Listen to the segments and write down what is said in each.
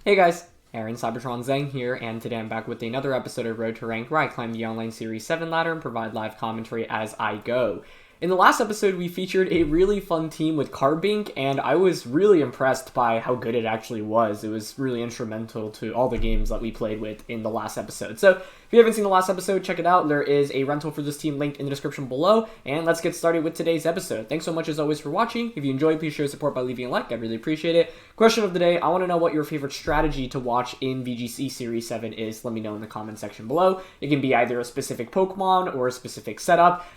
Hey guys, Aaron Cybertron Zhang here, and today I'm back with another episode of Road to Rank where I climb the online Series 7 ladder and provide live commentary as I go. In the last episode, we featured a really fun team with Carbink, and I was really impressed by how good it actually was. It was really instrumental to all the games that we played with in the last episode. So, if you haven't seen the last episode, check it out. There is a rental for this team linked in the description below, and let's get started with today's episode. Thanks so much as always for watching. If you enjoyed, please show your support by leaving a like. I'd really appreciate it. Question of the day, I want to know what your favorite strategy to watch in VGC Series 7 is. Let me know in the comment section below. It can be either a specific Pokemon or a specific setup.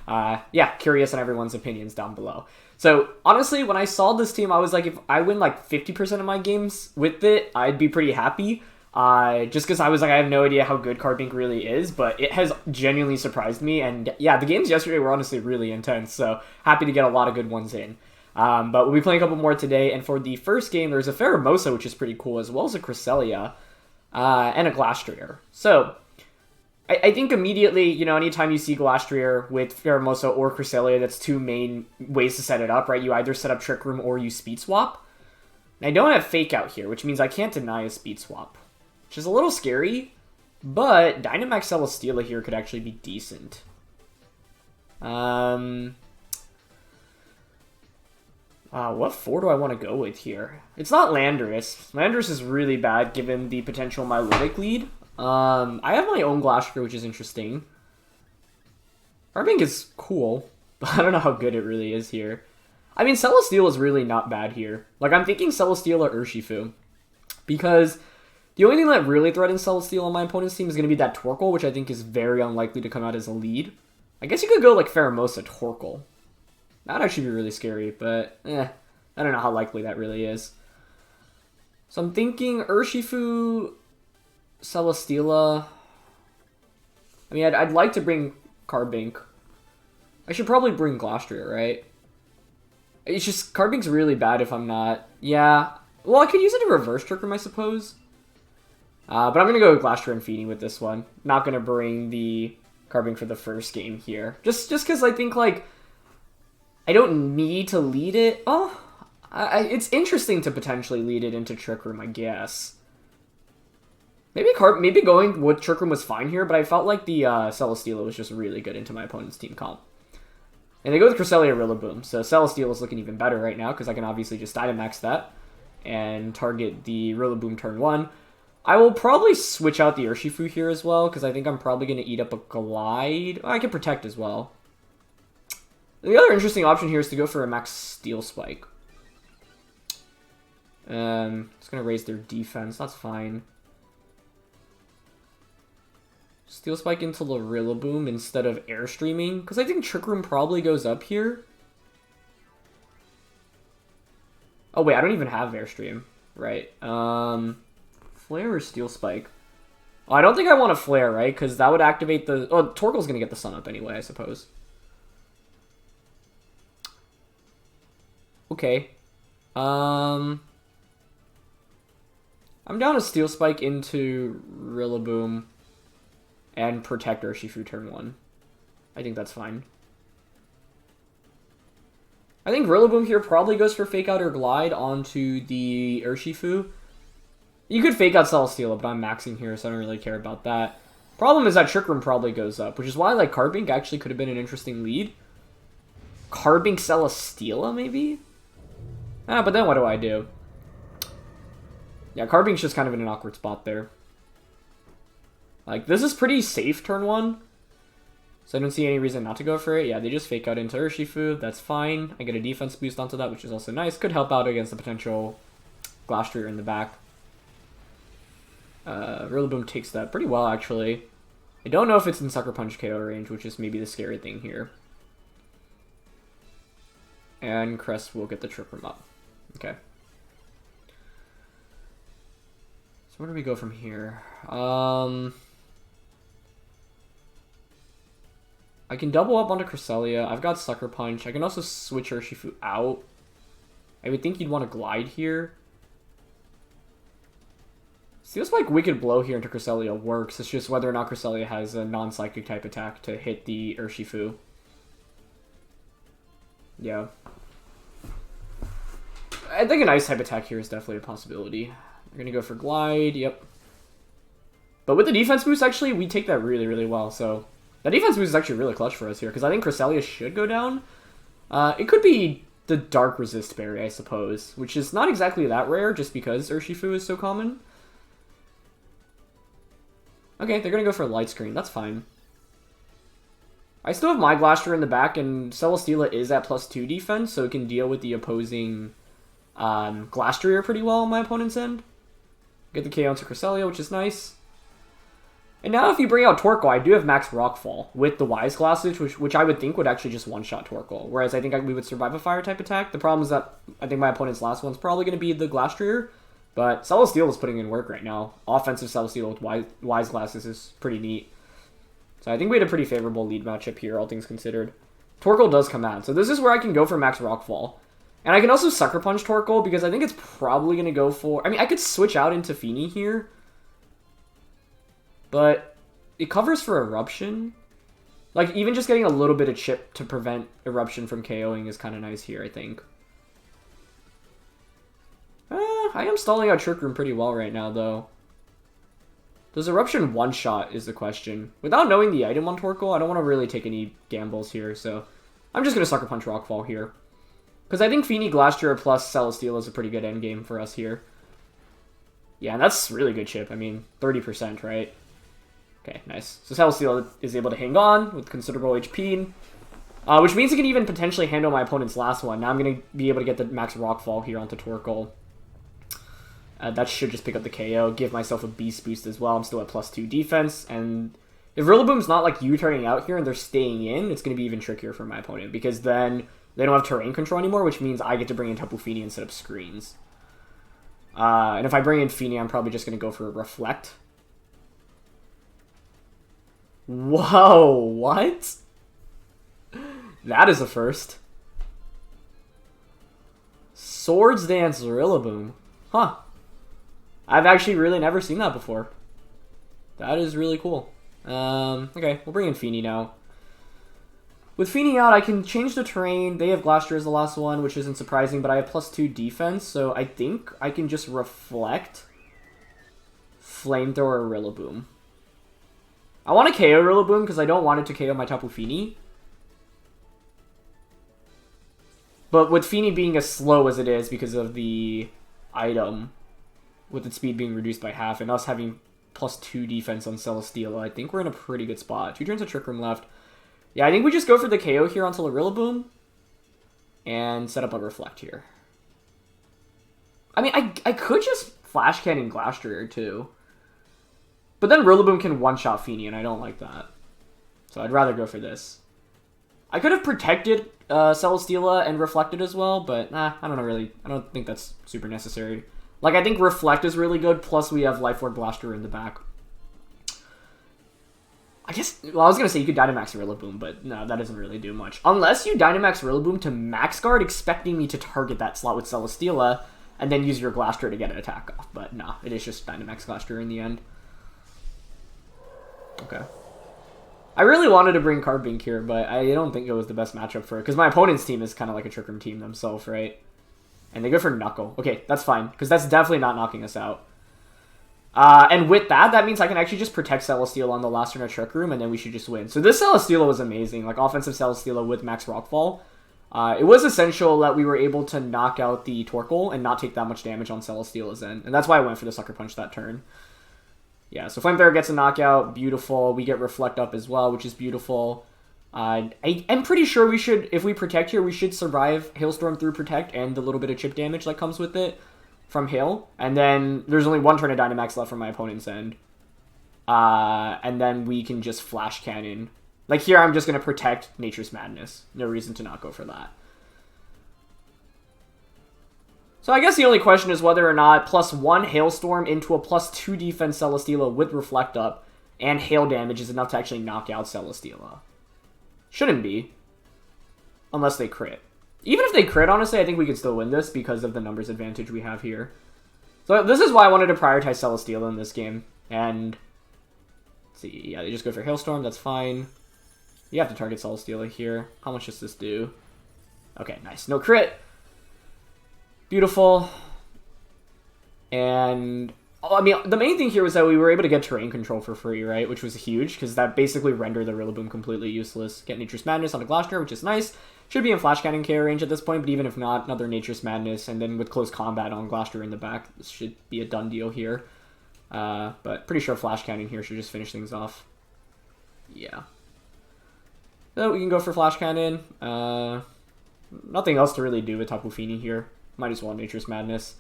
Yeah, curious on everyone's opinions down below. So, honestly, when I saw this team, I was like, if I win like 50% of my games with it, I'd be pretty happy. Just because I was like, I have no idea how good Carbink really is, but it has genuinely surprised me. And yeah, the games yesterday were honestly really intense, so happy to get a lot of good ones in. But we'll be playing a couple more today, and for the first game, there's a Pheromosa, which is pretty cool, as well as a Cresselia, and a Glastrier. So, I think immediately, you know, anytime you see Glastrier with Pheromosa or Cresselia, that's two main ways to set it up, right? You either set up Trick Room or you Speed Swap. And I don't have Fake Out here, which means I can't deny a Speed Swap, which is a little scary, but Dynamax Celesteela here could actually be decent. What 4 do I want to go with here? It's not Landorus. Landorus is really bad given the potential Milotic lead. I have my own Glastrier, which is interesting. Carbink is cool, but I don't know how good it really is here. I mean, Celesteela is really not bad here. Like, I'm thinking Celesteela Urshifu, because the only thing that really threatens Celesteela on my opponent's team is going to be that Torkoal, which I think is very unlikely to come out as a lead. I guess you could go like Pheromosa Torkoal. That'd actually be really scary, but I don't know how likely that really is. So I'm thinking Urshifu, Celesteela. I mean, I'd like to bring Carbink. I should probably bring Glastrier, right? It's just, Carbink's really bad if I'm not. Yeah. Well, I could use it to reverse Trick Room, I suppose. But I'm going to go with Glastrier and Feeding with this one. Not going to bring the Carbink for the first game here. Just because I think, like, I don't need to lead it. Oh, it's interesting to potentially lead it into Trick Room, I guess. Maybe going with Trick Room was fine here, but I felt like the Celesteela was just really good into my opponent's team comp. And they go with Cresselia Rillaboom, so Celesteela is looking even better right now, because I can obviously just Dynamax that and target the Rillaboom turn 1. I will probably switch out the Urshifu here as well, because I think I'm probably going to eat up a Glide. Oh, I can Protect as well. The other interesting option here is to go for a Max Steel Spike. It's going to raise their defense, that's fine. Steel Spike into the Rillaboom instead of Airstreaming, because I think Trick Room probably goes up here. Oh wait, I don't even have Airstream. Right. Flare or Steel Spike? Oh, I don't think I want a Flare, right? Because that would activate the... Oh, Torkoal's going to get the Sun Up anyway, I suppose. Okay. I'm down to Steel Spike into Rillaboom and protect Urshifu turn 1. I think that's fine. I think Rillaboom here probably goes for Fake Out or Glide onto the Urshifu. You could Fake Out Celesteela, but I'm maxing here, so I don't really care about that. Problem is that Trick Room probably goes up, which is why like Carbink actually could have been an interesting lead. Carbink Celesteela, maybe? But then what do I do? Yeah, Carbink's just kind of in an awkward spot there. Like, this is pretty safe turn 1. So I don't see any reason not to go for it. Yeah, they just Fake Out into Urshifu. That's fine. I get a defense boost onto that, which is also nice. Could help out against the potential Glastrier in the back. Rillaboom takes that pretty well, actually. I don't know if it's in Sucker Punch KO range, which is maybe the scary thing here. And Crest will get the Trick Room up. Okay. So where do we go from here? I can double up onto Cresselia. I've got Sucker Punch. I can also switch Urshifu out. I would think you'd want to Glide here. Feels like Wicked Blow here into Cresselia works. It's just whether or not Cresselia has a non-psychic type attack to hit the Urshifu. Yeah. I think an Ice type attack here is definitely a possibility. We're gonna go for Glide, yep. But with the defense boost, actually, we take that really, really well. So that defense boost is actually really clutch for us here, because I think Cresselia should go down. It could be the Dark Resist berry, I suppose, which is not exactly that rare, just because Urshifu is so common. Okay, they're gonna go for Light Screen, that's fine. I still have my Glastrier in the back, and Celesteela is at +2 defense, so it can deal with the opposing Glastrier pretty well on my opponent's end. Get the KO into Cresselia, which is nice. And now if you bring out Torkoal, I do have max Rockfall with the Wise Glasses, which I would think would actually just one-shot Torkoal. Whereas I think we would survive a Fire-type attack. The problem is that I think my opponent's last one's probably going to be the Glastrier. But Celesteela is putting in work right now. Offensive Celesteela with Wise Glasses is pretty neat. So I think we had a pretty favorable lead matchup here, all things considered. Torkoal does come out. So this is where I can go for max Rockfall. And I can also Sucker Punch Torkoal because I think it's probably going to go for... I mean, I could switch out into Feeny here. But it covers for Eruption. Like, even just getting a little bit of chip to prevent Eruption from KOing is kind of nice here, I think. I am stalling out Trick Room pretty well right now, though. Does Eruption one-shot is the question. Without knowing the item on Torkoal, I don't want to really take any gambles here, so I'm just going to Sucker Punch Rockfall here. Because I think Feeny, Glastrier plus Celesteela is a pretty good endgame for us here. Yeah, and that's really good chip. I mean, 30%, right? Okay, nice. So Celesteela is able to hang on with considerable HP, which means it can even potentially handle my opponent's last one. Now I'm going to be able to get the max Rockfall here onto Torkoal. That should just pick up the KO, give myself a Beast Boost as well. I'm still at +2 defense, and if Rillaboom's not like U-turning out here and they're staying in, it's going to be even trickier for my opponent, because then they don't have terrain control anymore, which means I get to bring in Tapu Fini and set up screens. And if I bring in Fini, I'm probably just going to go for a Reflect. Whoa, what? That is a first. Swords Dance Rillaboom. Huh. I've actually really never seen that before. That is really cool. Okay, we'll bring in Feeny now. With Feeny out, I can change the terrain. They have Glastrier as the last one, which isn't surprising, but I have +2 defense, so I think I can just Reflect Flamethrower Rillaboom. I want to KO Rillaboom because I don't want it to KO my Tapu Fini. But with Feeny being as slow as it is because of the item, with its speed being reduced by half, and us having +2 defense on Celesteela, I think we're in a pretty good spot. 2 turns of Trick Room left. Yeah, I think we just go for the KO here onto the Rillaboom and set up a Reflect here. I mean, I could just Flash Cannon Glastrier too. But then Rillaboom can one-shot Feeny, and I don't like that. So I'd rather go for this. I could have protected Celesteela and Reflected as well, but I don't think that's super necessary. Like, I think Reflect is really good, plus we have Life Orb Blaster in the back. I guess, well, I was going to say you could Dynamax Rillaboom, but no, that doesn't really do much. Unless you Dynamax Rillaboom to Max Guard, expecting me to target that slot with Celesteela, and then use your Glastrier to get an attack off. But no, it is just Dynamax Glastrier in the end. Okay. I really wanted to bring Carbink here, but I don't think it was the best matchup for it, because my opponent's team is kind of like a Trick Room team themselves, right? And they go for Knuckle. Okay, that's fine, because that's definitely not knocking us out. And with that, that means I can actually just protect Celesteela on the last turn of Trick Room, and then we should just win. So this Celesteela was amazing, like offensive Celesteela with max Rockfall. It was essential that we were able to knock out the Torkoal and not take that much damage on Celesteela's end. And that's why I went for the Sucker Punch that turn. Yeah, so Flamethrower gets a knockout, beautiful. We get Reflect up as well, which is beautiful. I'm pretty sure we should, if we Protect here, we should survive Hailstorm through Protect and the little bit of chip damage that comes with it from Hail. And then there's only one turn of Dynamax left from my opponent's end. And then we can just Flash Cannon. Like here, I'm just going to Protect Nature's Madness. No reason to not go for that. So I guess the only question is whether or not +1 Hailstorm into a +2 defense Celesteela with Reflect up and Hail damage is enough to actually knock out Celesteela. Shouldn't be. Unless they crit. Even if they crit, honestly, I think we could still win this because of the numbers advantage we have here. So this is why I wanted to prioritize Celesteela in this game. And, let's see, yeah, they just go for Hailstorm, that's fine. You have to target Celesteela here. How much does this do? Okay, nice. No crit. Beautiful. And I mean, the main thing here was that we were able to get terrain control for free, right? Which was huge, because that basically rendered the Rillaboom completely useless. Get Nature's Madness on a Glastrier, which is nice. Should be in Flash Cannon KO range at this point, but even if not, another Nature's Madness, and then with close combat on Glastrier in the back, this should be a done deal here. But pretty sure Flash Cannon here should just finish things off. Yeah. So we can go for Flash Cannon. Nothing else to really do with Tapu Fini here. Might as well Nature's Madness.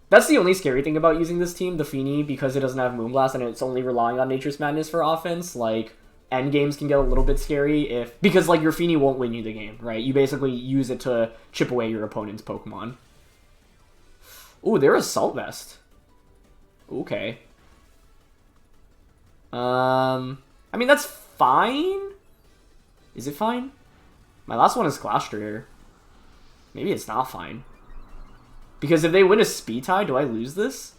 That's the only scary thing about using this team, the Fini, because it doesn't have Moonblast and it's only relying on Nature's Madness for offense. Like, end games can get a little bit scary because like your Fini won't win you the game, right? You basically use it to chip away your opponent's Pokemon. Ooh, they're Assault Vest. Okay. I mean, that's fine. Is it fine? My last one is Glastrier. Maybe it's not fine. Because if they win a speed tie, do I lose this?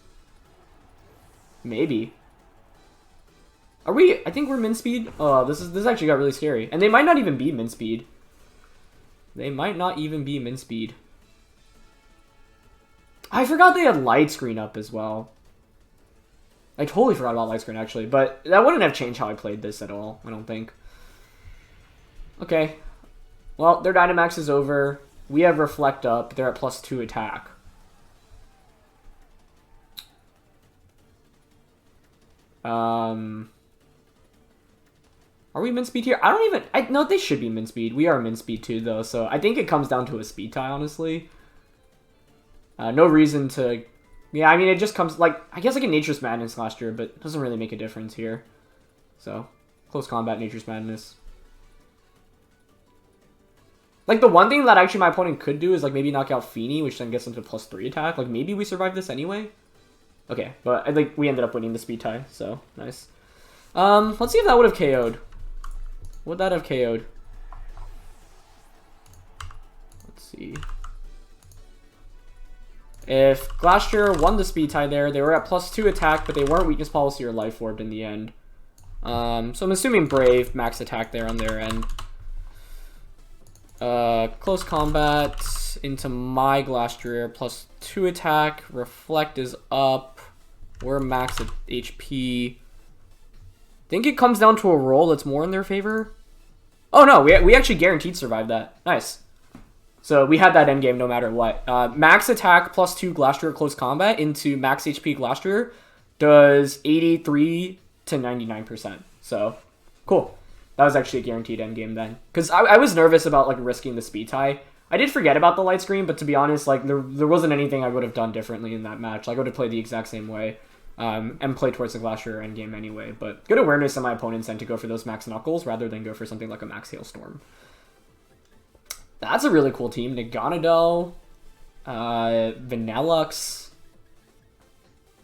Maybe. Are we? I think we're min speed. Oh, this actually got really scary. And they might not even be min speed. They might not even be min speed. I forgot they had light screen up as well. I totally forgot about light screen actually, but that wouldn't have changed how I played this at all, I don't think. Okay. Well, their Dynamax is over. We have Reflect up. They're at +2 attack. Are we min speed here? I don't even... No, they should be min speed. We are min speed too, though, so I think it comes down to a speed tie, honestly. No reason to... Yeah, I mean, it just comes... Like, I guess I get Nature's Madness last year, but it doesn't really make a difference here. So, close combat, Nature's Madness. Like, the one thing that actually my opponent could do is, like, maybe knock out Fini, which then gets them to +3 attack. Like, maybe we survive this anyway? Okay, but I think we ended up winning the speed tie, so nice. Let's see if that would have KO'd. Would that have KO'd? Let's see. If Glastrier won the speed tie there, they were at +2 attack, but they weren't Weakness Policy or Life Orbed in the end. So I'm assuming Brave, max attack there on their end. Close combat into my Glastrier, +2 attack. Reflect is up. We're max at HP. Think it comes down to a roll that's more in their favor. Oh no, we actually guaranteed survive that. Nice. So we had that endgame no matter what. Max attack +2 Glastrier close combat into max HP Glastrier does 83 to 99%. So cool. That was actually a guaranteed endgame then. Because I was nervous about like risking the speed tie. I did forget about the light screen, but to be honest, like there wasn't anything I would have done differently in that match. Like, I would have played the exact same way. And play towards the Glastrier endgame anyway. But good awareness on my opponent's end to go for those max Knuckles rather than go for something like a max Hailstorm. That's a really cool team. Naganadel, Vanilluxe.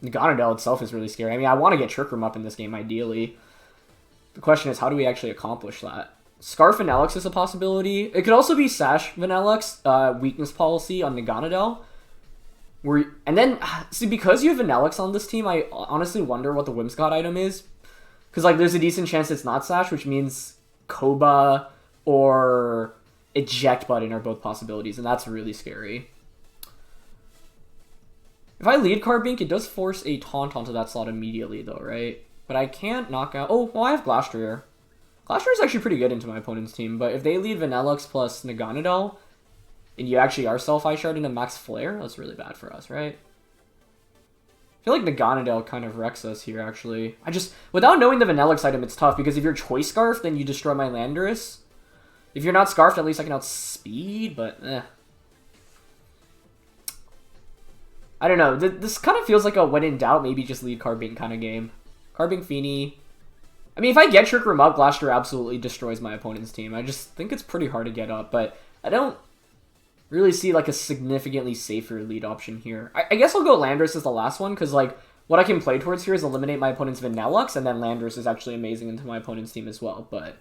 Naganadel itself is really scary. I mean, I want to get Trick Room up in this game, ideally. The question is, how do we actually accomplish that? Scarf Vanilluxe is a possibility. It could also be Sash Vanilluxe, Weakness Policy on Naganadel. And then, see, because you have Vanilluxe on this team, I honestly wonder what the Whimsicott item is. Because, like, there's a decent chance it's not Sash, which means Koba or Eject Button are both possibilities, and that's really scary. If I lead Carbink, it does force a Taunt onto that slot immediately, though, right? But I can't knock out... Oh, well, I have Glastrier. Glastrier is actually pretty good into my opponent's team, but if they lead Vanilluxe plus Naganadel, and you actually are Self-Ice Shard into Max Flare, that's really bad for us, right? I feel like Naganadel kind of wrecks us here, actually. Without knowing the Vanilluxe item, it's tough, because if you're Choice Scarf, then you destroy my Landorus. If you're not Scarfed, at least I can outspeed, but I don't know. This kind of feels like a when in doubt, maybe just lead Carbink kind of game. Carbink Fini. I mean, if I get Trick Room up, Glastrier absolutely destroys my opponent's team. I just think it's pretty hard to get up, but I don't really see like a significantly safer lead option here. I guess I'll go Landorus as the last one, because like what I can play towards here is eliminate my opponent's Vanilluxe, and then Landorus is actually amazing into my opponent's team as well. But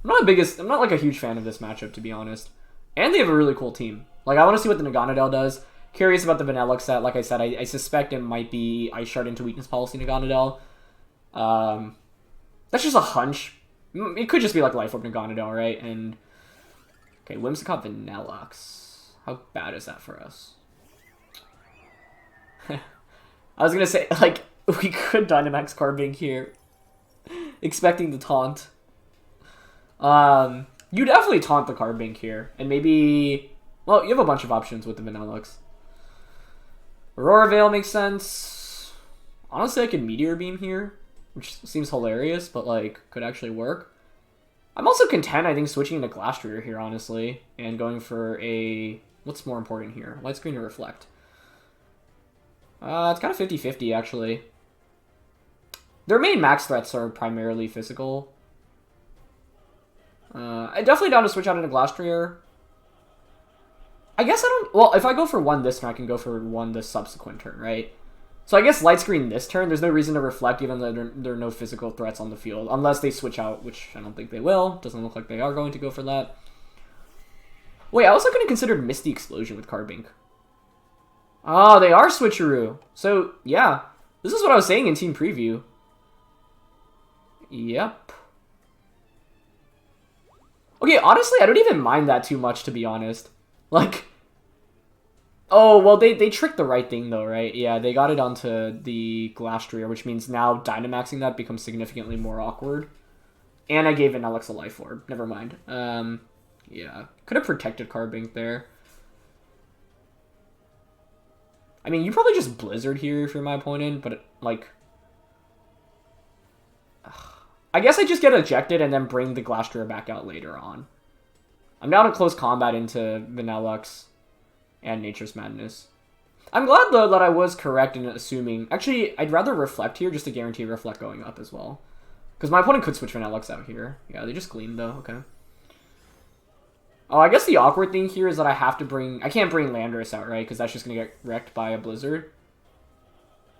I'm not like a huge fan of this matchup, to be honest. And they have a really cool team. Like, I want to see what the Naganadel does. Curious about the Vanilluxe set. Like I said, I suspect it might be Ice Shard into Weakness Policy Naganadel. That's just a hunch. It could just be like Life Orb Naganadel, right? And okay, Whimsicott Vanilluxe. How bad is that for us? I was gonna say, like, we could Dynamax Carbink here. Expecting the taunt. You definitely taunt the Carbink here. And maybe... Well, you have a bunch of options with the Vanilluxe. Aurora Veil makes sense. Honestly, I could Meteor Beam here, which seems hilarious, but, like, could actually work. I'm also content, I think, switching to Glastrier here, honestly, and going for a... What's more important here? Light Screen or Reflect? It's kind of 50-50, actually. Their main max threats are primarily physical. I'm definitely down to switch out into Glastrier. I guess I don't... Well, if I go for one this turn, I can go for one the subsequent turn, right? So I guess Light Screen this turn, there's no reason to Reflect, even though there are no physical threats on the field. Unless they switch out, which I don't think they will. Doesn't look like they are going to go for that. Wait, I also could have considered Misty Explosion with Carbink. Oh, they are switcheroo. So, yeah. This is what I was saying in Team Preview. Yep. Okay, honestly, I don't even mind that too much, to be honest. Like... Oh, well, they tricked the right thing, though, right? Yeah, they got it onto the Glastrier, which means now Dynamaxing that becomes significantly more awkward. And I gave Vanilluxe a Life Orb. Never mind. Yeah. Could have protected Carbink there. I mean, you probably just Blizzard here if you're my opponent, but, like... I guess I just get ejected and then bring the Glastrier back out later on. I'm down to close combat into Vanilluxe and Nature's Madness. I'm glad, though, that I was correct in assuming... Actually, I'd rather Reflect here just to guarantee Reflect going up as well. Because my opponent could switch Vanilluxe out here. Yeah, they just Gleam, though. Okay. Oh, I guess the awkward thing here is that I have to bring... I can't bring Landorus out, right? Because that's just going to get wrecked by a Blizzard.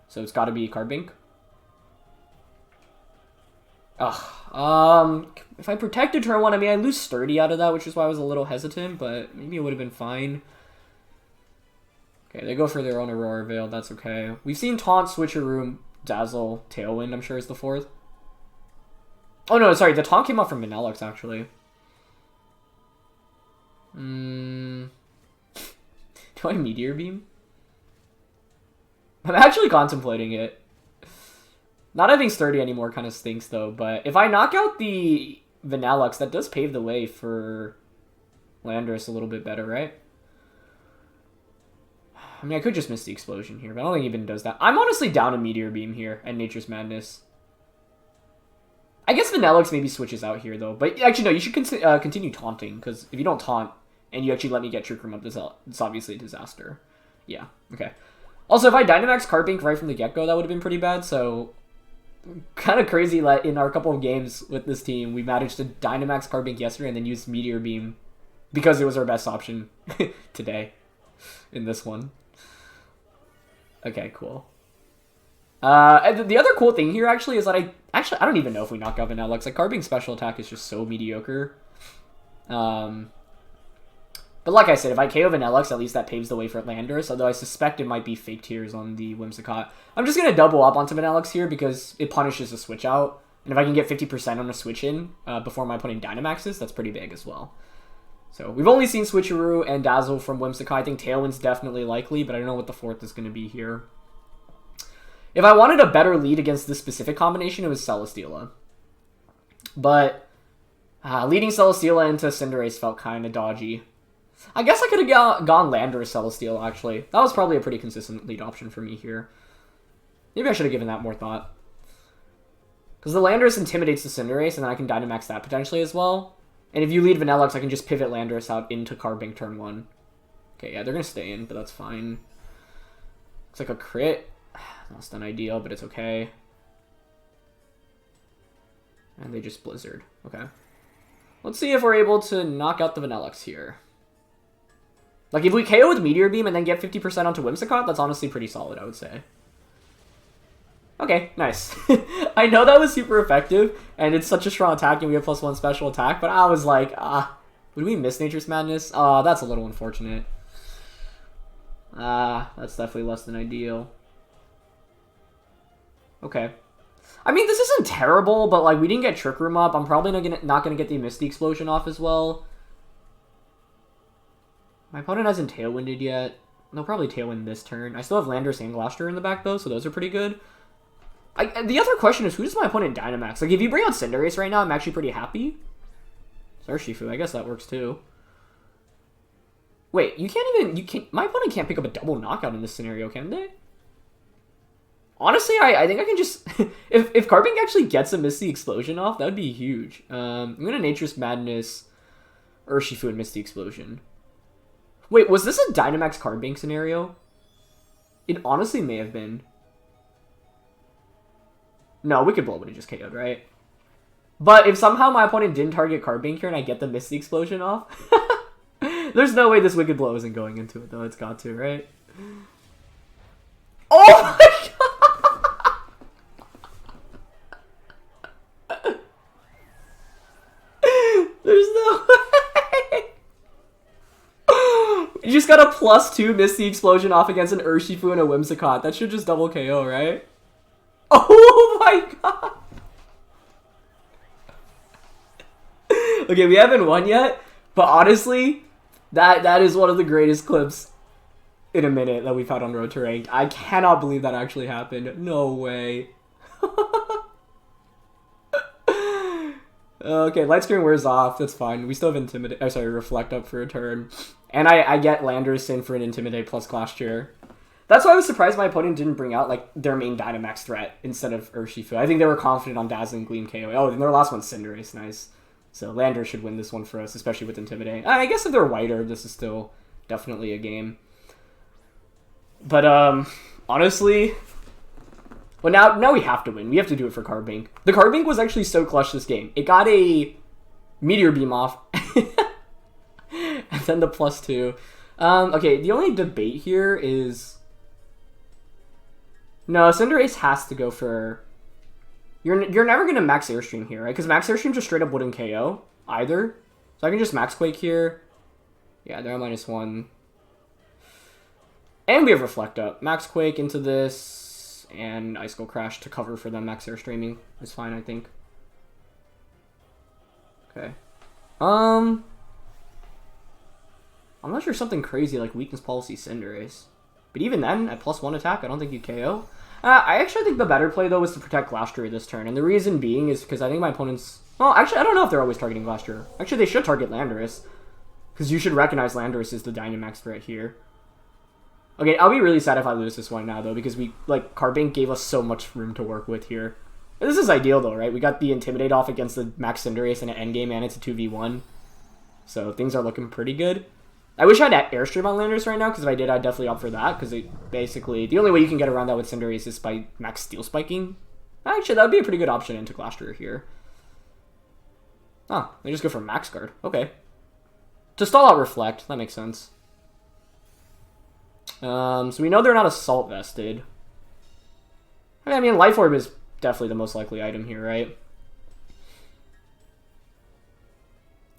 So it's got to be Carbink. Ugh. If I protected turn 1, I mean, I lose Sturdy out of that, which is why I was a little hesitant, but maybe it would have been fine. Okay, they go for their own Aurora Veil. That's okay. We've seen Taunt, Switcheroo, Dazzle, Tailwind, I'm sure is the fourth. Oh, no, sorry. The Taunt came out from Vanilluxe, actually. Do I Meteor Beam? I'm actually contemplating it. Not having Sturdy anymore kind of stinks, though, but if I knock out the Vanilluxe, that does pave the way for Landorus a little bit better, right? I mean, I could just miss the Explosion here, but I don't think he even does that. I'm honestly down a Meteor Beam here and Nature's Madness. I guess Vanilluxe maybe switches out here, though. But actually, no, you should continue taunting, because if you don't taunt and you actually let me get Trick Room up, it's obviously a disaster. Yeah, okay. Also, if I Dynamax Carbink right from the get-go, that would have been pretty bad, so... Kind of crazy that in our couple of games with this team, we managed to Dynamax Carbink yesterday and then use Meteor Beam because it was our best option today in this one. Okay, cool. And the other cool thing here actually is that I don't even know if we knock out Vanilluxe. Like, Carbink's special attack is just so mediocre. But like I said, if I KO Vanilluxe, at least that paves the way for Landorus, although I suspect it might be fake tears on the Whimsicott. I'm just going to double up onto Vanilluxe here because it punishes a switch out. And if I can get 50% on a switch in before my opponent Dynamaxes, that's pretty big as well. So we've only seen Switcheroo and Dazzle from Whimsicott. I think Tailwind's definitely likely, but I don't know what the fourth is going to be here. If I wanted a better lead against this specific combination, it was Celesteela. But leading Celesteela into Cinderace felt kind of dodgy. I guess I could have gone Landorus Celesteela, actually. That was probably a pretty consistent lead option for me here. Maybe I should have given that more thought. Because the Landorus intimidates the Cinderace, and then I can Dynamax that potentially as well. And if you lead Vanilluxe, I can just pivot Landorus out into Carbink turn 1. Okay, yeah, they're going to stay in, but that's fine. Looks like a crit. Less than ideal, but it's okay. And they just Blizzard. Okay. Let's see if we're able to knock out the Vanilluxe here. Like, if we KO with Meteor Beam and then get 50% onto Whimsicott, that's honestly pretty solid, I would say. Okay, nice. I know that was super effective, and it's such a strong attack, and we have +1 special attack, but I was like, would we miss Nature's Madness? That's a little unfortunate. That's definitely less than ideal. Okay. I mean, this isn't terrible, but, like, we didn't get Trick Room up. I'm probably not gonna get the Misty Explosion off as well. My opponent hasn't Tailwinded yet. They'll probably Tailwind this turn. I still have Landorus and Glastrier in the back, though, so those are pretty good. The other question is, who does my opponent Dynamax? Like, if you bring out Cinderace right now, I'm actually pretty happy. It's Urshifu. I guess that works, too. Wait, my opponent can't pick up a double knockout in this scenario, can they? Honestly, I think I can just... if Carbink actually gets a Misty Explosion off, that would be huge. I'm going to Nature's Madness, Urshifu, and Misty Explosion. Wait, was this a Dynamax Carbink scenario? It honestly may have been. No, Wicked Blow would have just KO'd, right? But if somehow my opponent didn't target Carbink here and I get the Misty Explosion off... There's no way this Wicked Blow isn't going into it, though. It's got to, right? Oh my god! There's no way! You just got a +2 Misty Explosion off against an Urshifu and a Whimsicott. That should just double KO, right? Oh my god! Okay, we haven't won yet, but honestly, that is one of the greatest clips in a minute that we've had on Road to Ranked. I cannot believe that actually happened. No way. Okay, Light Screen wears off. That's fine. We still have Intimidate. Oh, sorry, Reflect up for a turn. And I get Landorus in for an Intimidate plus Glastrier. That's why I was surprised my opponent didn't bring out like their main Dynamax threat instead of Urshifu. I think they were confident on Dazzling Gleam KO. Oh, and their last one's Cinderace. Nice. So Landorus should win this one for us, especially with Intimidate. I guess if they're whiter, this is still definitely a game. But honestly, well now we have to win. We have to do it for Carbink. The Carbink was actually so clutch this game. It got a Meteor Beam off, and then the +2. Okay, the only debate here is no, Cinderace has to go for. You're never gonna max Airstream here, right? Because max Airstream just straight up wouldn't KO either. So I can just max Quake here. Yeah, they're at -1. And we have Reflect up. Max Quake into this, and Ice Skull Crash to cover for them max Airstreaming is fine, I think. Okay. I'm not sure something crazy like Weakness Policy Cinderace. But even then, at +1 attack, I don't think you KO. I actually think the better play, though, was to protect Glastrier this turn. And the reason being is because I think my opponents... Well, actually, I don't know if they're always targeting Glastrier. Actually, they should target Landorus. Because you should recognize Landorus is the Dynamax threat here. Okay, I'll be really sad if I lose this one now, though, because Carbink gave us so much room to work with here. This is ideal, though, right? We got the Intimidate off against the Max Cinderace in an endgame, and it's a 2v1. So things are looking pretty good. I wish I had Airstream on Landorus right now, because if I did, I'd definitely opt for that, because basically, the only way you can get around that with Cinderace is by max Steel Spiking. Actually, that would be a pretty good option into Glastrier here. Oh, they just go for Max Guard. Okay. To stall out Reflect, that makes sense. So we know they're not Assault Vested. I mean, Life Orb is definitely the most likely item here, right?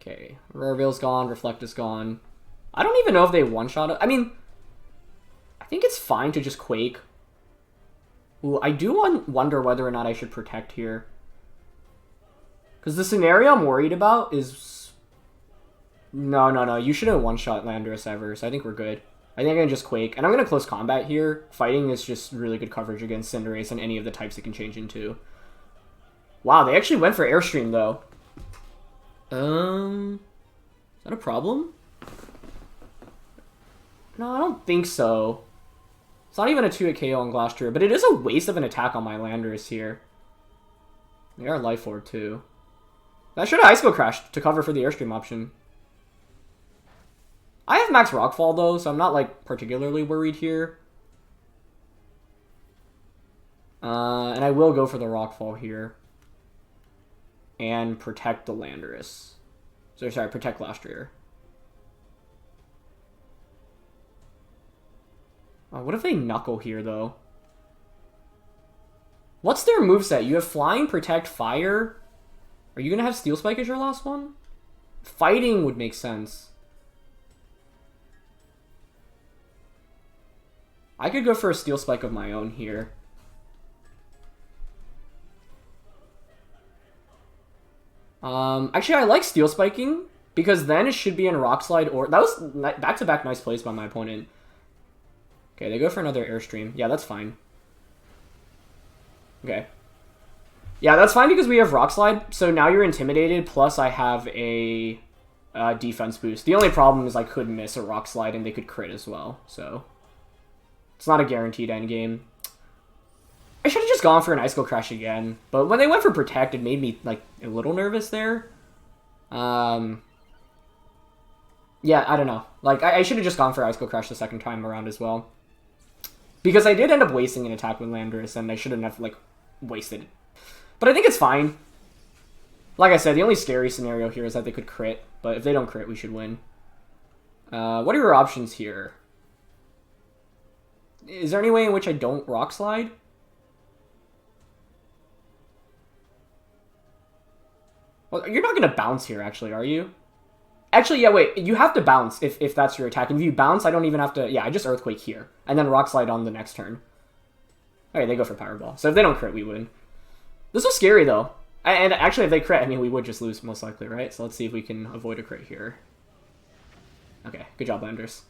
Okay, Rare Veil's gone, Reflect is gone. I don't even know if they one-shot it. I mean, I think it's fine to just Quake. Ooh, I do wonder whether or not I should Protect here. Because the scenario I'm worried about is... No. You shouldn't one-shot Landorus ever, so I think we're good. I think I can just Quake. And I'm going to Close Combat here. Fighting is just really good coverage against Cinderace and any of the types it can change into. Wow, they actually went for Airstream, though. Is that a problem? No, I don't think so. It's not even a 2-hit KO on Glastrier, but it is a waste of an attack on my Landorus here. They are Life Orb, too. That should have Ice Skull Crash to cover for the Airstream option. I have max Rockfall, though, so I'm not, like, particularly worried here. And I will go for the Rockfall here. And protect the Landorus. Sorry, protect Glastrier. What if they Knuckle here, though? What's their moveset? You have Flying, Protect, Fire. Are you going to have Steel Spike as your last one? Fighting would make sense. I could go for a Steel Spike of my own here. Actually, I like Steel Spiking, because then it should be in Rock Slide or... That was back-to-back nice plays by my opponent. Okay, they go for another Airstream. Yeah, that's fine. Okay. Yeah, that's fine because we have Rock Slide, so now you're intimidated, plus I have a defense boost. The only problem is I could miss a Rock Slide and they could crit as well, so... It's not a guaranteed endgame. I should have just gone for an Icicle Crash again, but when they went for Protect, it made me, like, a little nervous there. Yeah, I don't know. Like, I should have just gone for Icicle Crash the second time around as well. Because I did end up wasting an attack with Landorus, and I shouldn't have, like, wasted it. But I think it's fine. Like I said, the only scary scenario here is that they could crit, but if they don't crit, we should win. What are your options here? Is there any way in which I don't Rock Slide? Well, you're not going to bounce here, actually, are you? Actually, yeah, wait. You have to bounce if that's your attack. And if you bounce, I don't even have to... Yeah, I just Earthquake here. And then Rock Slide on the next turn. Alright, they go for Power Ball. So if they don't crit, we win. This was scary, though. And actually, if they crit, I mean, we would just lose, most likely, right? So let's see if we can avoid a crit here. Okay, good job, Landers.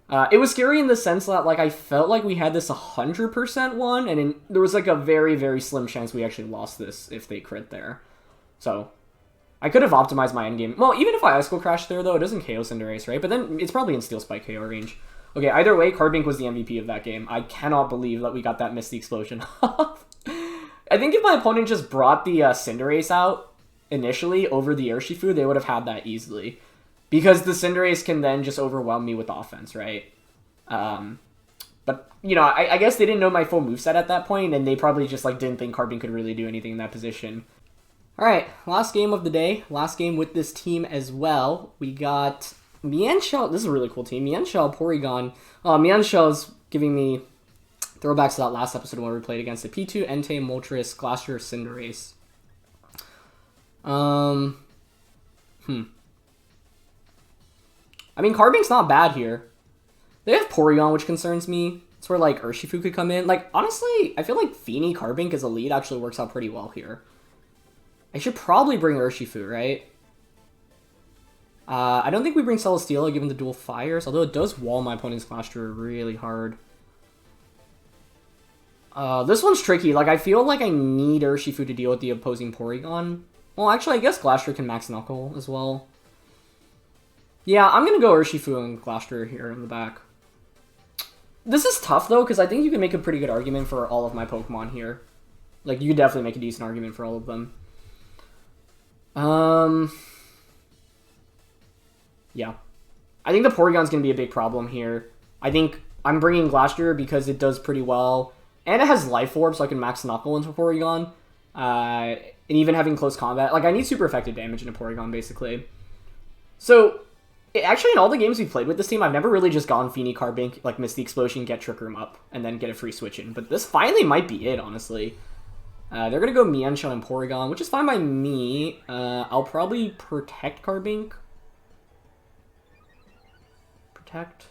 It was scary in the sense that, like, I felt like we had this 100% one, and there was, like, a very, very slim chance we actually lost this if they crit there. So... I could have optimized my endgame. Well, even if I Icicle Crash there, though, it doesn't KO Cinderace, right? But then it's probably in Steel Spike KO range. Okay, either way, Carbink was the MVP of that game. I cannot believe that we got that Misty Explosion off. I think if my opponent just brought the Cinderace out initially over the Urshifu, they would have had that easily. Because the Cinderace can then just overwhelm me with offense, right? But, you know, I guess they didn't know my full moveset at that point, and they probably just, like, didn't think Carbink could really do anything in that position. Alright, last game of the day. Last game with this team as well. We got Mienshao. This is a really cool team. Mienshao, Porygon. Mienshao's giving me throwbacks to that last episode when we played against the P2, Entei, Moltres, Glastrier, Cinderace. I mean, Carbink's not bad here. They have Porygon, which concerns me. It's where, like, Urshifu could come in. Like, honestly, I feel like Feeny Carbink as a lead actually works out pretty well here. I should probably bring Urshifu, right? I don't think we bring Celesteela given the dual fires, although it does wall my opponent's Glastrier really hard. This one's tricky. Like, I feel like I need Urshifu to deal with the opposing Porygon. Well, actually, I guess Glastrier can max Knuckle as well. Yeah, I'm going to go Urshifu and Glastrier here in the back. This is tough, though, because I think you can make a pretty good argument for all of my Pokemon here. Like, you could definitely make a decent argument for all of them. Yeah. I think the Porygon's going to be a big problem here. I think I'm bringing Glastrier because it does pretty well. And it has Life Orb, so I can max Knuckle into Porygon. And even having close combat. Like, I need super effective damage into Porygon, basically. So, actually, in all the games we've played with this team, I've never really just gone Feeny Carbink, like Misty Explosion, get Trick Room up, and then get a free switch in. But this finally might be it, honestly. They're going to go Mienshao and Porygon, which is fine by me. I'll probably Protect Carbink. Protect.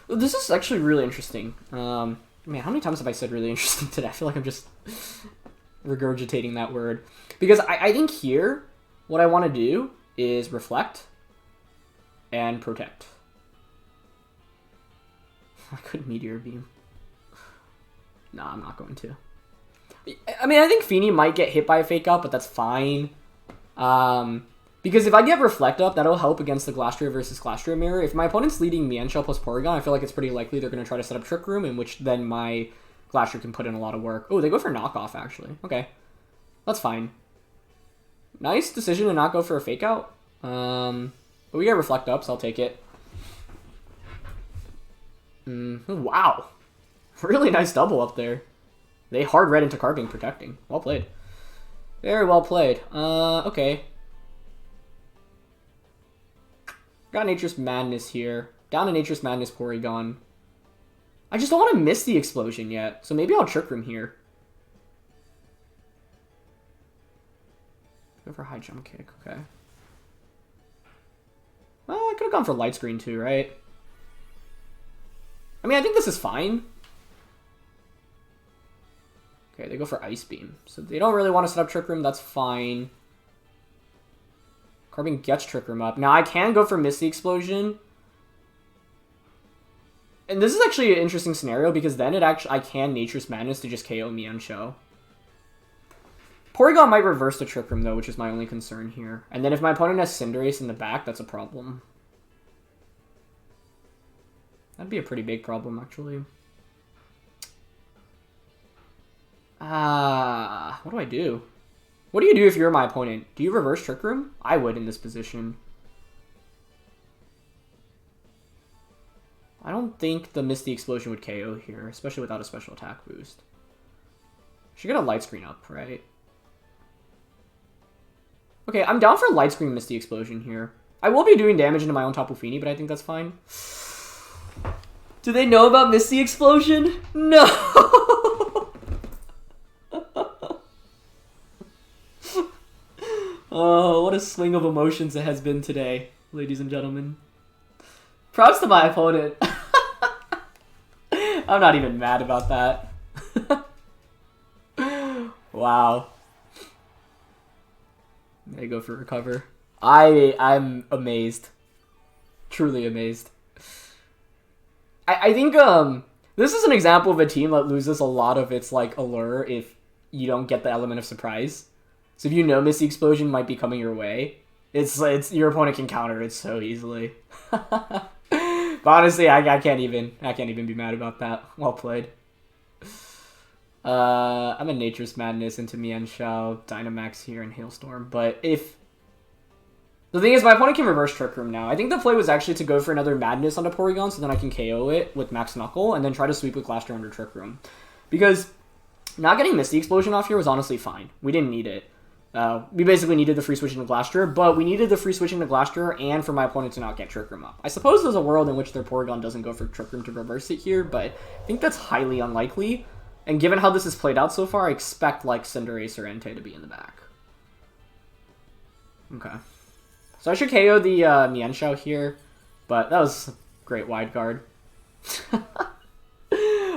This is actually really interesting. Man, how many times have I said really interesting today? I feel like I'm just regurgitating that word. Because I think here, what I want to do is Reflect and Protect. I could Meteor Beam. Nah, I'm not going to. I mean, I think Feeny might get hit by a Fake Out, but that's fine. Because if I get Reflect up, that'll help against the Glastrier versus Glastrier mirror. If my opponent's leading Mienshao plus Porygon, I feel like it's pretty likely they're going to try to set up Trick Room, in which then my Glastrier can put in a lot of work. Oh, they go for Knockoff, actually. Okay. That's fine. Nice decision to not go for a Fake Out. But we get Reflect up, so I'll take it. Wow. Really nice double up there. They hard read into Carbink protecting. Well played. Very well played. Okay. Got Nature's Madness here. Down to Nature's Madness Porygon. I just don't want to miss the explosion yet, so maybe I'll Trick Room here. Go for High Jump Kick, okay. Well, I could have gone for Light Screen too, right? I mean, I think this is fine. Okay, they go for Ice Beam. So they don't really want to set up Trick Room. That's fine. Carbink gets Trick Room up. Now, I can go for Misty Explosion. And this is actually an interesting scenario because then I can Nature's Madness to just KO Mienshao. Porygon might reverse the Trick Room, though, which is my only concern here. And then if my opponent has Cinderace in the back, that's a problem. That'd be a pretty big problem, actually. What do I do? What do you do if you're my opponent? Do you reverse Trick Room? I would in this position. I don't think the Misty Explosion would KO here, especially without a special attack boost. Should get a Light Screen up, right? Okay, I'm down for Light Screen Misty Explosion here. I will be doing damage into my own Tapu Fini, but I think that's fine. Do they know about Misty Explosion? No! Oh, what a swing of emotions it has been today, ladies and gentlemen. Props to my opponent. I'm not even mad about that. Wow. They go for recover. I'm amazed. Truly amazed. I think this is an example of a team that loses a lot of its like allure if you don't get the element of surprise. So if you know Misty Explosion might be coming your way, it's your opponent can counter it so easily. But honestly, I can't even be mad about that. Well played. I'm a Nature's Madness into Mienshao, Dynamax here, and Hailstorm. But if the thing is, my opponent can reverse Trick Room now. I think the play was actually to go for another Madness onto Porygon, so then I can KO it with Max Knuckle, and then try to sweep with Glastrier under Trick Room. Because not getting Misty Explosion off here was honestly fine. We didn't need it. We basically needed the free switching to Glastrier, but we needed the free switching to Glastrier and for my opponent to not get Trick Room up. I suppose there's a world in which their Porygon doesn't go for Trick Room to reverse it here, but I think that's highly unlikely. And given how this has played out so far, I expect like Cinderace or Entei to be in the back. Okay. So I should KO the Mienshao here, but that was a great wide guard.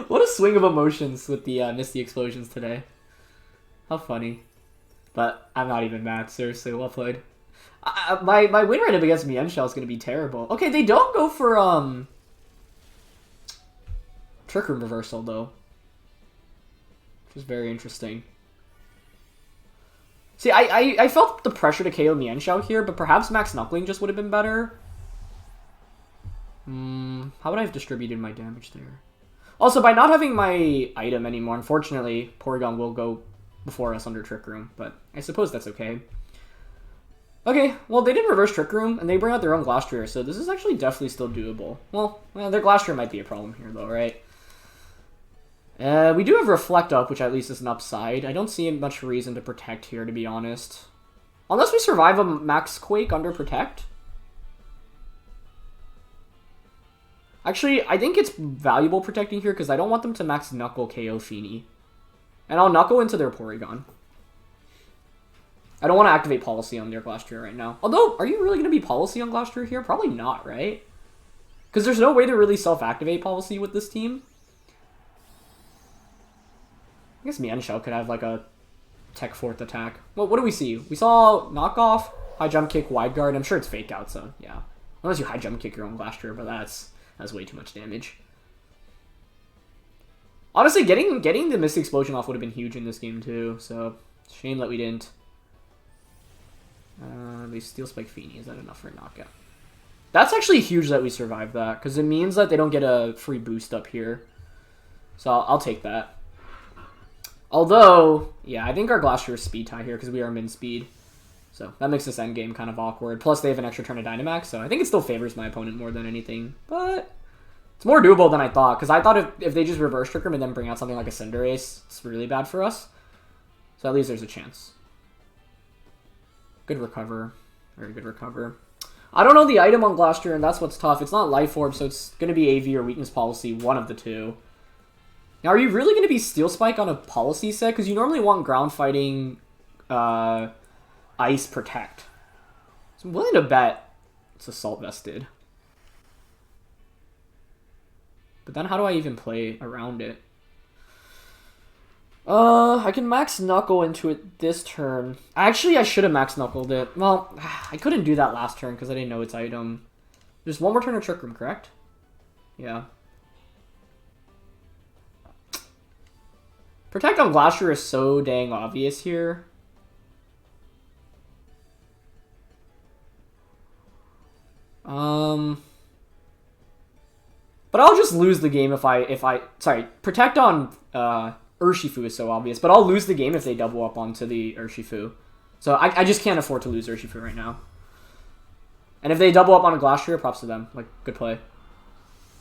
What a swing of emotions with the Misty Explosions today. How funny. But I'm not even mad. Seriously, well played. My win rate up against Mienshao is going to be terrible. Okay, they don't go for Trick Room reversal, though. Which is very interesting. See, I felt the pressure to KO Mienshao here, but perhaps Max Knuckling just would have been better. How would I have distributed my damage there? Also, by not having my item anymore, unfortunately, Porygon will go before us under Trick Room, but I suppose that's okay. Okay, well, they did reverse Trick Room, and they bring out their own Glastrier, so this is actually definitely still doable. Well, their Glastrier might be a problem here, though, right? We do have Reflect up, which at least is an upside. I don't see much reason to Protect here, to be honest. Unless we survive a Max Quake under Protect. Actually, I think it's valuable protecting here, because I don't want them to Max Knuckle KO Fini. And I'll Knuckle into their Porygon. I don't want to activate Policy on their Glastrier right now. Although, are you really going to be Policy on Glastrier here? Probably not, right? Because there's no way to really self-activate Policy with this team. I guess Mienshao could have like a Tech Fourth attack. Well, what do we see? We saw Knockoff, High Jump Kick, Wide Guard. I'm sure it's Fake Out, so yeah. Unless you High Jump Kick your own Glastrier, but that's way too much damage. Honestly, getting the Misty Explosion off would have been huge in this game too, so shame that we didn't. They Steel Spike Fini. Is that enough for a knockout? That's actually huge that we survived that, because it means that they don't get a free boost up here. So I'll take that. Although, yeah, I think our Glastrier is speed tie here, because we are min speed. So that makes this endgame kind of awkward. Plus, they have an extra turn of Dynamax, so I think it still favors my opponent more than anything. But it's more doable than I thought, because I thought if they just reverse Trick Room and then bring out something like a Cinderace, it's really bad for us. So at least there's a chance. Good recover. Very good recover. I don't know the item on Glastrier, and that's what's tough. It's not Life Orb, so it's going to be AV or Weakness Policy, one of the two. Now, are you really going to be Steel Spike on a Policy set? Because you normally want Ground Fighting, Ice Protect. So I'm willing to bet it's Assault Vested. But then how do I even play around it? I can Max Knuckle into it this turn. Actually, I should have Max Knuckled it. Well, I couldn't do that last turn because I didn't know its item. There's one more turn of Trick Room, correct? Yeah. Protect on Glastrier is so dang obvious here. But I'll just lose the game if I sorry, Protect on Urshifu is so obvious, but I'll lose the game if they double up onto the Urshifu. So I just can't afford to lose Urshifu right now. And if they double up on a Glastrier, props to them. Like, good play.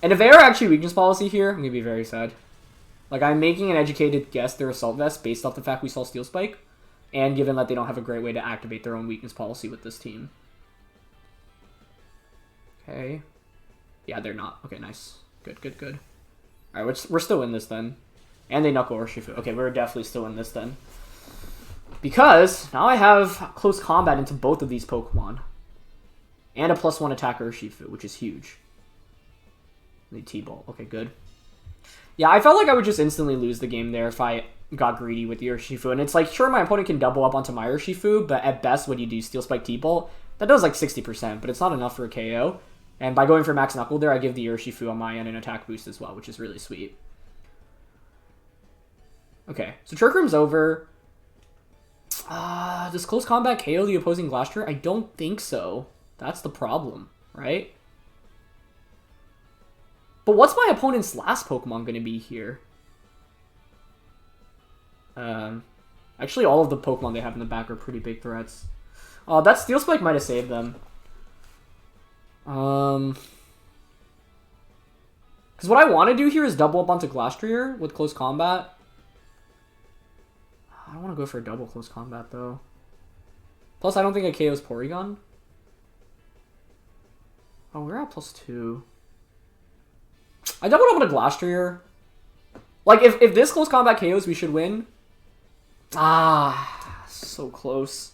And if they are actually weakness policy here, I'm going to be very sad. Like, I'm making an educated guess they're Assault Vest based off the fact we saw Steel Spike, and given that they don't have a great way to activate their own weakness policy with this team. Okay. Yeah, they're not. Okay, nice. Good, good, good. Alright, we're still in this then. And they Knuckle Urshifu. Okay, we're definitely still in this then. Because now I have close combat into both of these Pokemon. And a +1 attack Urshifu, which is huge. The T-Ball. Okay, good. Yeah, I felt like I would just instantly lose the game there if I got greedy with the Urshifu. And it's like, sure, my opponent can double up onto my Urshifu, but at best, when you do Steel Spike T-Ball, that does like 60%, but it's not enough for a KO. And by going for Max Knuckle there, I give the Urshifu on my end an attack boost as well, which is really sweet. Okay, so Trick Room's over. Does Close Combat KO the opposing Glastrier? I don't think so. That's the problem, right? But what's my opponent's last Pokemon going to be here? Actually, all of the Pokemon they have in the back are pretty big threats. That Steel Spike might have saved them. Because what I want to do here is double up onto Glastrier with Close Combat. I don't want to go for a double Close Combat, though. Plus, I don't think I KO's Porygon. Oh, we're at +2. I doubled up on a Glastrier. Like, if this Close Combat KOs, we should win. Ah, so close.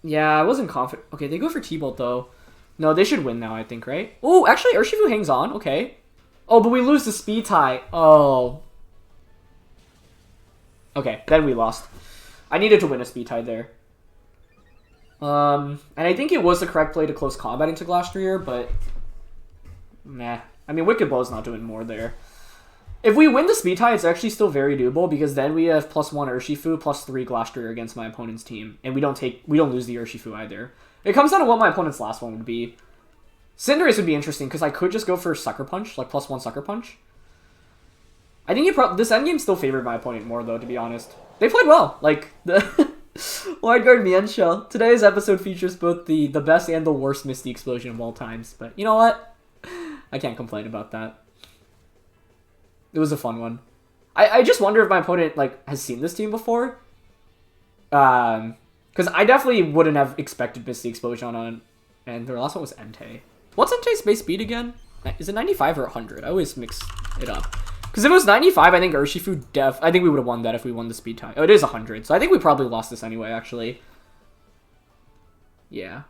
Yeah, I wasn't confident. Okay, they go for T-Bolt, though. No, they should win now, I think, right? Oh, actually, Urshifu hangs on. Okay. Oh, but we lose the speed tie. Oh. Okay, then we lost. I needed to win a speed tie there. And I think it was the correct play to Close Combat into Glastrier, but... Nah. I mean, Wicked Blow's not doing more there. If we win the speed tie, it's actually still very doable, because then we have +1 Urshifu, +3 Glastrier against my opponent's team, and we don't lose the Urshifu either. It comes down to what my opponent's last one would be. Cinderace would be interesting, because I could just go for Sucker Punch, like +1 Sucker Punch. I think this endgame still favored my opponent more, though, to be honest. They played well. Like, the Wide Guard Mienshao. Today's episode features both the best and the worst Misty Explosion of all times, but you know what? I can't complain about that. It was a fun one. I just wonder if my opponent, like, has seen this team before. Because I definitely wouldn't have expected Misty Explosion on, and their last one was Entei. What's Entei's base speed again? Is it 95 or 100? I always mix it up. Because if it was 95, I think Urshifu I think we would have won that if we won the speed tie. Oh, it is 100, so I think we probably lost this anyway, actually. Yeah.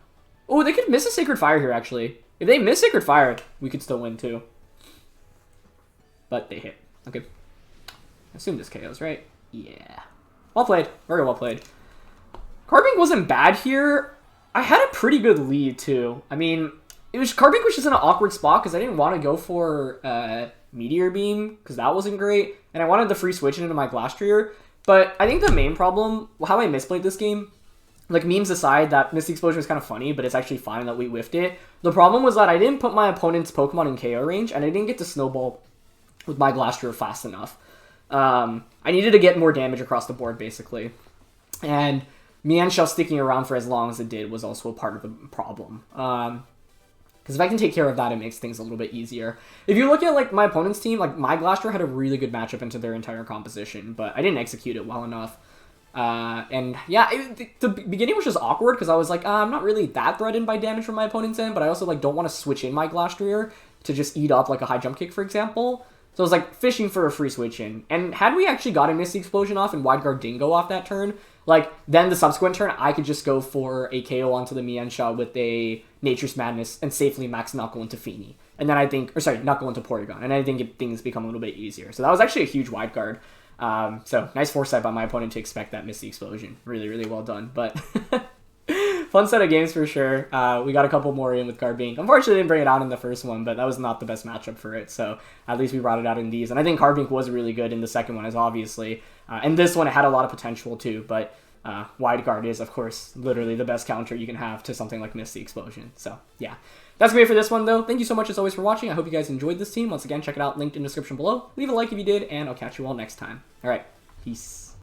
Oh, they could miss a Sacred Fire here, actually. If they miss Sacred Fire, we could still win, too. But they hit. Okay. I assume this KOs, right? Yeah. Well played. Very well played. Carbink wasn't bad here. I had a pretty good lead, too. I mean, Carbink was just in an awkward spot because I didn't want to go for Meteor Beam because that wasn't great. And I wanted the free switch into my Glastrier. But I think the main problem, how I misplayed this game, like, memes aside, that Misty Explosion was kind of funny, but it's actually fine that we whiffed it. The problem was that I didn't put my opponent's Pokemon in KO range, and I didn't get to Snowball with my Glastrier fast enough. I needed to get more damage across the board, basically. And Mienshao sticking around for as long as it did was also a part of the problem. Because if I can take care of that, it makes things a little bit easier. If you look at, like, my opponent's team, like, my Glastrier had a really good matchup into their entire composition, but I didn't execute it well enough. And yeah, the beginning was just awkward because I was like, I'm not really that threatened by damage from my opponent's end, but I also, like, don't want to switch in my Glastrier to just eat up, like, a high jump kick, for example. So I was, like, fishing for a free switch in. And had we actually gotten Misty Explosion off and Wide Guard didn't go off that turn, like, then the subsequent turn, I could just go for a KO onto the Mienshao with a Nature's Madness and safely max Knuckle into Feeny. And then I think, or sorry, Knuckle into Porygon. And I think things become a little bit easier. So that was actually a huge Wide Guard. So nice foresight by my opponent to expect that Misty Explosion. Really, really well done. But fun set of games for sure. We got a couple more in with Carbink. Unfortunately, didn't bring it out in the first one, but that was not the best matchup for it. So at least we brought it out in these. And I think Carbink was really good in the second one, as obviously. And this one, it had a lot of potential too, but Wide Guard is, of course, literally the best counter you can have to something like Misty Explosion. So yeah. That's great for this one, though. Thank you so much, as always, for watching. I hope you guys enjoyed this team. Once again, check it out, linked in the description below. Leave a like if you did, and I'll catch you all next time. All right, peace.